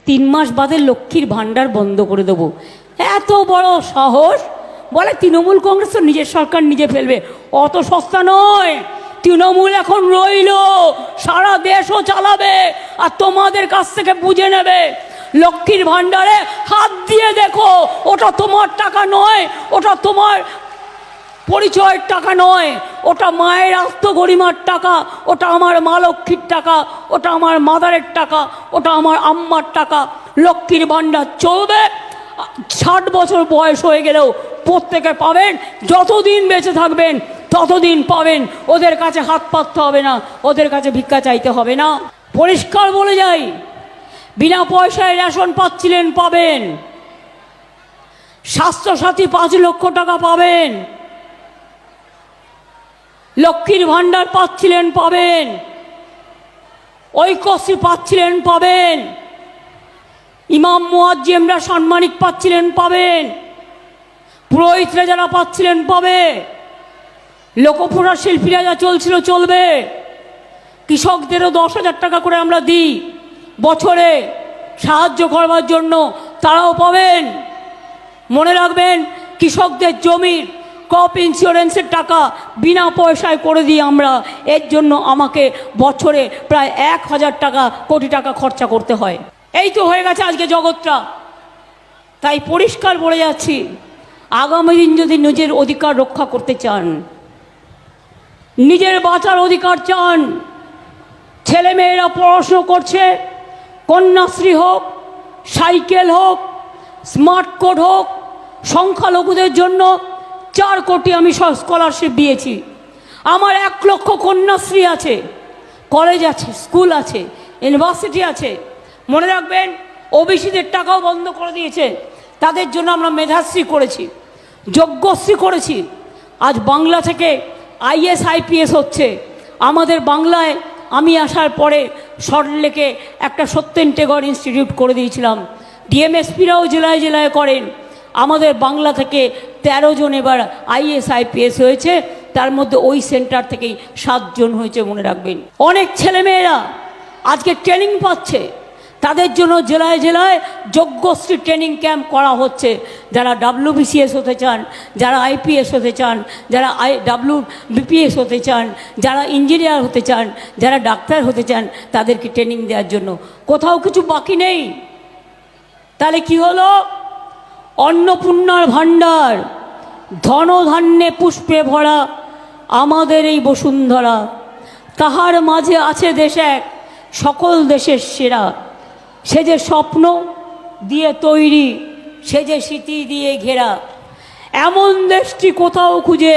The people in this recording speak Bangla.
3 মাস বাদে লক্ষ্মীর ভাণ্ডার বন্ধ করে দেবো। এত বড় সাহস! বলে তৃণমূল কংগ্রেস তো নিজের সরকার নিজে ফেলবে। অত সস্তা নয়। তৃণমূল এখন রইল, সারা দেশও চালাবে আর তোমাদের কাছ থেকে বুঝে নেবে। লক্ষ্মীর ভাণ্ডারে হাত দিয়ে দেখো, ওটা তোমার টাকা নয়, ওটা তোমার পরিচয়ের টাকা নয়, ওটা মায়ের আত্মগরিমার টাকা, ওটা আমার মা লক্ষ্মীর টাকা, ওটা আমার মাদারের টাকা, ওটা আমার আম্মার টাকা। লক্ষ্মীর ভাণ্ডার চলবে, 60 বছর বয়স হয়ে গেলেও প্রত্যেকে পাবেন। যতদিন বেঁচে থাকবেন ততদিন পাবেন। ওদের কাছে হাত পাততে হবে না, ওদের কাছে ভিক্ষা চাইতে হবে না। পরিষ্কার বলে যাই, বিনা পয়সায় রেশন পাচ্ছিলেন, পাবেন। স্বাস্থ্যসাথী 5 লক্ষ টাকা পাবেন। লক্ষ্মীর ভাণ্ডার পাচ্ছিলেন, পাবেন। ঐক্যশ্রী পাচ্ছিলেন, পাবেন। ইমাম মুয়াজ্জিমরা সাম্মানিক পাচ্ছিলেন, পাবেন। পুরোহিতরা যারা পাচ্ছিলেন পাবে। লোকপ্রশাসন শিল্পীরা যা চলছিল চলবে। কৃষকদেরও 10,000 টাকা করে আমরা দিই বছরে সাহায্য করবার জন্য, তারাও পাবেন। মনে রাখবেন, কৃষকদের জমির ক্রপ ইন্স্যুরেন্সের টাকা বিনা পয়সায় করে দিই আমরা। এর জন্য আমাকে বছরে প্রায় 1,000 কোটি টাকা খরচা করতে হয়। এই তো হয়ে গেছে আজকে জগৎটা। তাই পরিষ্কার বলে যাচ্ছি, আগামী দিন যদি নিজের অধিকার রক্ষা করতে চান, নিজের বাঁচার অধিকার চান, ছেলেমেয়েরা পড়াশুনো করছে, কন্যাশ্রী হোক, সাইকেল হোক, স্মার্ট কোড হোক, সংখ্যালঘুদের জন্য 4 কোটি আমি স্কলারশিপ দিয়েছি। আমার 1 লক্ষ কন্যাশ্রী আছে, কলেজ আছে, স্কুল আছে, ইউনিভার্সিটি আছে। মনে রাখবেন, ওবিসিদের টাকাও বন্ধ করে দিয়েছে। তাদের জন্য আমরা মেধাশ্রী করেছি, যজ্ঞশ্রী করেছি। আজ বাংলা থেকে IAS IPS হচ্ছে। আমাদের বাংলায় আমি আসার পরে সল্টলেকে একটা সত্যেন টেগর ইনস্টিটিউট করে দিয়েছিলাম। ডিএমএসপিরাও জেলায় জেলায় করেন। আমাদের বাংলা থেকে 13 জন এবার IAS IPS হয়েছে। তার মধ্যে ওই সেন্টার থেকেই 7 জন হয়েছে, মনে রাখবেন। অনেক ছেলেমেয়েরা আজকে ট্রেনিং পাচ্ছে। তাদের জন্য জেলায় জেলায় যজ্ঞশ্রী ট্রেনিং ক্যাম্প করা হচ্ছে। যারা WBCS হতে চান, যারা IPS হতে চান, যারা WBPS হতে চান, যারা ইঞ্জিনিয়ার হতে চান, যারা ডাক্তার হতে চান, তাদেরকে ট্রেনিং দেওয়ার জন্য কোথাও কিছু বাকি নেই। তাহলে কি হলো? অন্নপূর্ণার ভাণ্ডার, ধনধান্যে পুষ্পে ভরা আমাদের এই বসুন্ধরা। তাহার মাঝে আছে দেশ এক, সকল দেশের সেরা। সে যে স্বপ্ন দিয়ে তৈরি, সে যে স্মৃতি দিয়ে ঘেরা। এমন দেশটি কোথাও খুঁজে